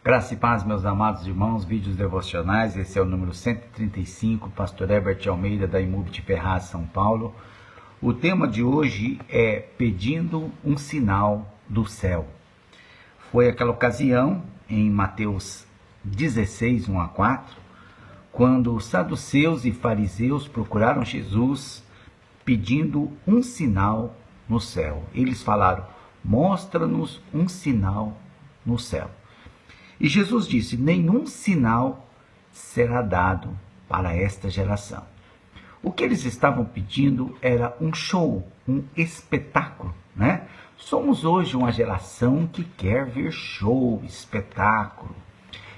Graça e paz, meus amados irmãos, vídeos devocionais, esse é o número 135, pastor Herbert Almeida, da Imubit Ferraz, São Paulo. O tema de hoje é pedindo um sinal do céu. Foi aquela ocasião, em Mateus 16, 1 a 4, quando os saduceus e fariseus procuraram Jesus pedindo um sinal no céu. Eles falaram, mostra-nos um sinal no céu. E Jesus disse, nenhum sinal será dado para esta geração. O que eles estavam pedindo era um show, um espetáculo, né? Somos hoje uma geração que quer ver show, espetáculo,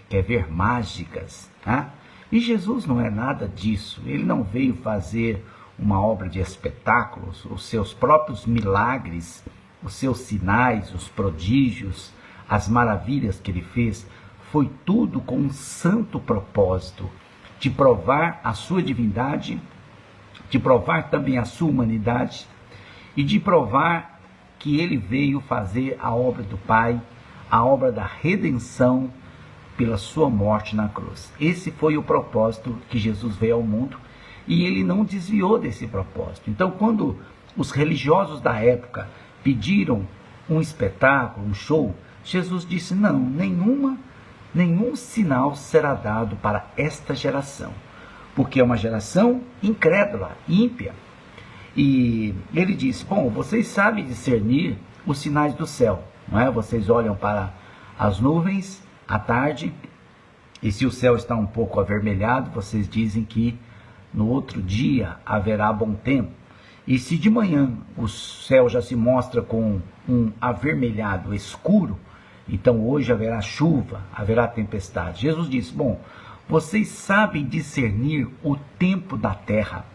quer ver mágicas, né? E Jesus não é nada disso. Ele não veio fazer uma obra de espetáculos, os seus próprios milagres, os seus sinais, os prodígios, as maravilhas que ele fez, foi tudo com um santo propósito de provar a sua divindade, de provar também a sua humanidade e de provar que ele veio fazer a obra do Pai, a obra da redenção pela sua morte na cruz. Esse foi o propósito que Jesus veio ao mundo e ele não desviou desse propósito. Então, quando os religiosos da época pediram um espetáculo, um show, Jesus disse, não, nenhum sinal será dado para esta geração, porque é uma geração incrédula, ímpia. E ele disse, bom, vocês sabem discernir os sinais do céu, não é? Vocês olham para as nuvens à tarde, e se o céu está um pouco avermelhado, vocês dizem que no outro dia haverá bom tempo. E se de manhã o céu já se mostra com um avermelhado escuro, então hoje haverá chuva, haverá tempestade. Jesus disse, bom, vocês sabem discernir o tempo da terra,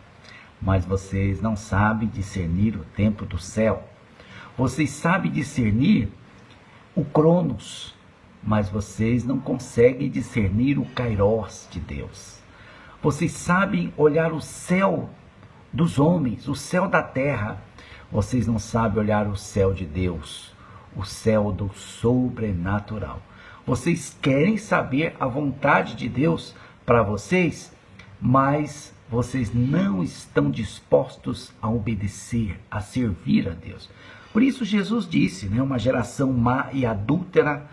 mas vocês não sabem discernir o tempo do céu. Vocês sabem discernir o Cronos, mas vocês não conseguem discernir o Kairos de Deus. Vocês sabem olhar o céu dos homens, o céu da terra, vocês não sabem olhar o céu de Deus, o céu do sobrenatural. Vocês querem saber a vontade de Deus para vocês, mas vocês não estão dispostos a obedecer, a servir a Deus. Por isso Jesus disse, né, uma geração má e adúltera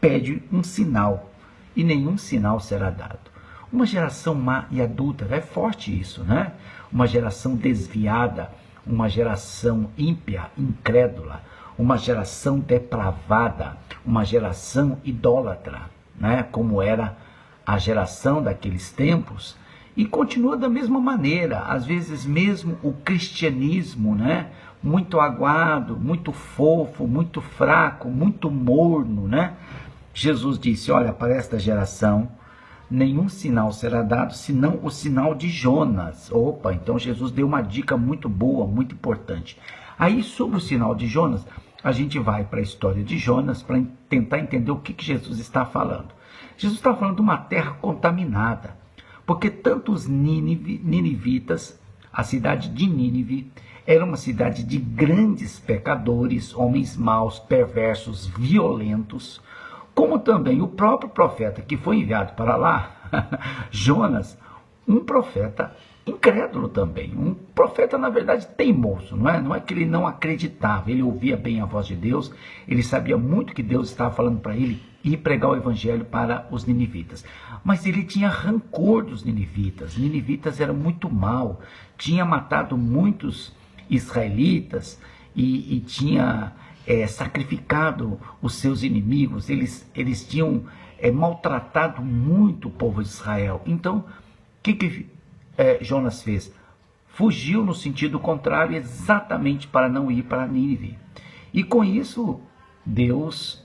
pede um sinal, e nenhum sinal será dado. Uma geração má e adúltera, é forte isso, né? Uma geração desviada, uma geração ímpia, incrédula, uma geração depravada, uma geração idólatra, né? Como era a geração daqueles tempos, e continua da mesma maneira. Às vezes mesmo o cristianismo, né? Muito aguado, muito fofo, muito fraco, muito morno, né? Jesus disse, olha, para esta geração, nenhum sinal será dado, senão o sinal de Jonas. Opa, então Jesus deu uma dica muito boa, muito importante. Aí, sobre o sinal de Jonas, a gente vai para a história de Jonas para tentar entender o que Jesus está falando. Jesus está falando de uma terra contaminada, porque tanto os ninivitas, a cidade de Nínive, era uma cidade de grandes pecadores, homens maus, perversos, violentos, como também o próprio profeta que foi enviado para lá, Jonas, um profeta incrédulo também, um profeta na verdade teimoso, não é? Não é que ele não acreditava, ele ouvia bem a voz de Deus, ele sabia muito que Deus estava falando para ele ir pregar o evangelho para os ninivitas, mas ele tinha rancor dos ninivitas eram muito mal, tinha matado muitos israelitas e tinha sacrificado os seus inimigos, eles tinham maltratado muito o povo de Israel. Então, o que Jonas fez? Fugiu no sentido contrário, exatamente para não ir para Nínive. E com isso, Deus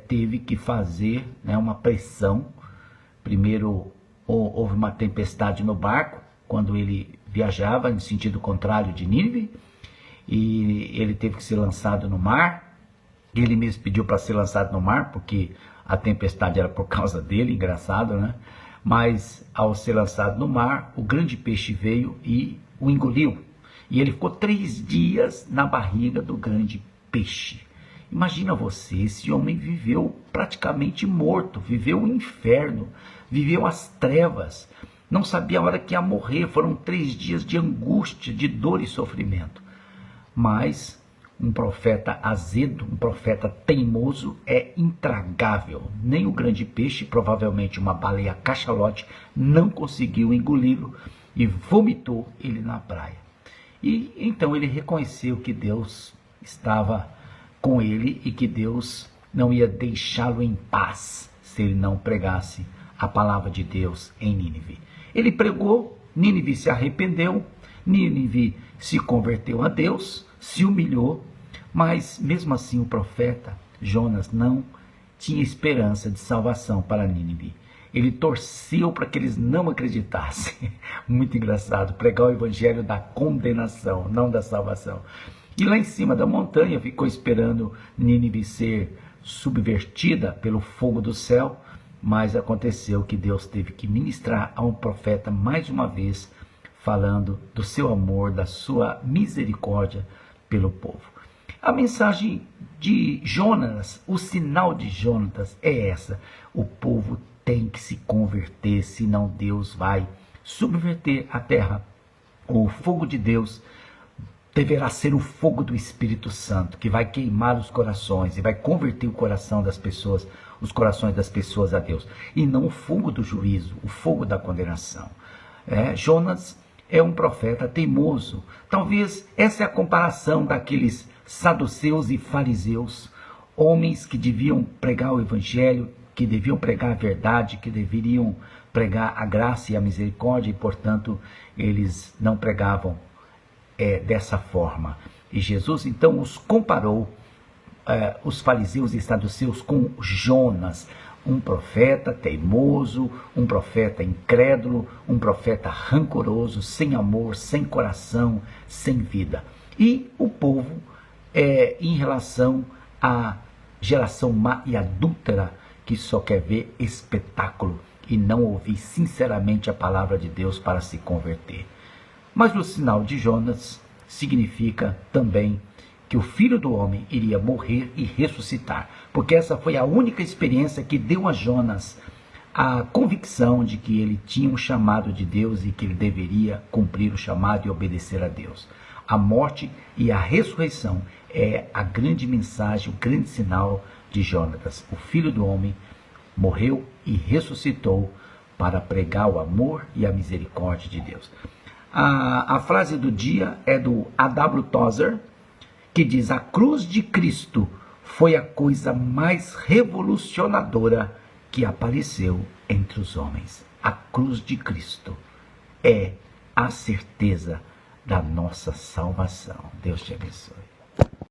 teve que fazer, né, uma pressão. Primeiro, houve uma tempestade no barco, quando ele viajava em sentido contrário de Nínive, e ele teve que ser lançado no mar. Ele mesmo pediu para ser lançado no mar, porque a tempestade era por causa dele, engraçado, né? Mas ao ser lançado no mar, o grande peixe veio e o engoliu. E ele ficou 3 dias na barriga do grande peixe. Imagina você, esse homem viveu praticamente morto, viveu o inferno, viveu as trevas, não sabia a hora que ia morrer, foram 3 dias de angústia, de dor e sofrimento. Mas um profeta azedo, um profeta teimoso é intragável. Nem o grande peixe, provavelmente uma baleia cachalote, não conseguiu engoli-lo e vomitou ele na praia. E então ele reconheceu que Deus estava com ele e que Deus não ia deixá-lo em paz se ele não pregasse a palavra de Deus em Nínive. Ele pregou, Nínive se arrependeu, Nínive se converteu a Deus, se humilhou, mas mesmo assim o profeta Jonas não tinha esperança de salvação para Nínive. Ele torceu para que eles não acreditassem. Muito engraçado, pregar o evangelho da condenação, não da salvação. E lá em cima da montanha ficou esperando Nínive ser subvertida pelo fogo do céu, mas aconteceu que Deus teve que ministrar a um profeta mais uma vez, falando do seu amor, da sua misericórdia pelo povo. A mensagem de Jonas, o sinal de Jonas é essa: o povo tem que se converter, senão Deus vai subverter a terra. O fogo de Deus deverá ser o fogo do Espírito Santo, que vai queimar os corações e vai converter o coração das pessoas, os corações das pessoas a Deus, e não o fogo do juízo, o fogo da condenação. Jonas é um profeta teimoso. Talvez essa é a comparação daqueles saduceus e fariseus, homens que deviam pregar o evangelho, que deviam pregar a verdade, que deveriam pregar a graça e a misericórdia, e portanto eles não pregavam dessa forma. E Jesus então os comparou, os fariseus e saduceus, com Jonas, um profeta teimoso, um profeta incrédulo, um profeta rancoroso, sem amor, sem coração, sem vida. E o povo, em relação à geração má e adúltera, que só quer ver espetáculo e não ouvir sinceramente a palavra de Deus para se converter. Mas o sinal de Jonas significa também que o Filho do Homem iria morrer e ressuscitar, porque essa foi a única experiência que deu a Jonas a convicção de que ele tinha um chamado de Deus e que ele deveria cumprir o chamado e obedecer a Deus. A morte e a ressurreição é a grande mensagem, o grande sinal de Jonas. O Filho do Homem morreu e ressuscitou para pregar o amor e a misericórdia de Deus. A frase do dia é do A.W. Tozer, que diz: a cruz de Cristo foi a coisa mais revolucionadora que apareceu entre os homens. A cruz de Cristo é a certeza da nossa salvação. Deus te abençoe.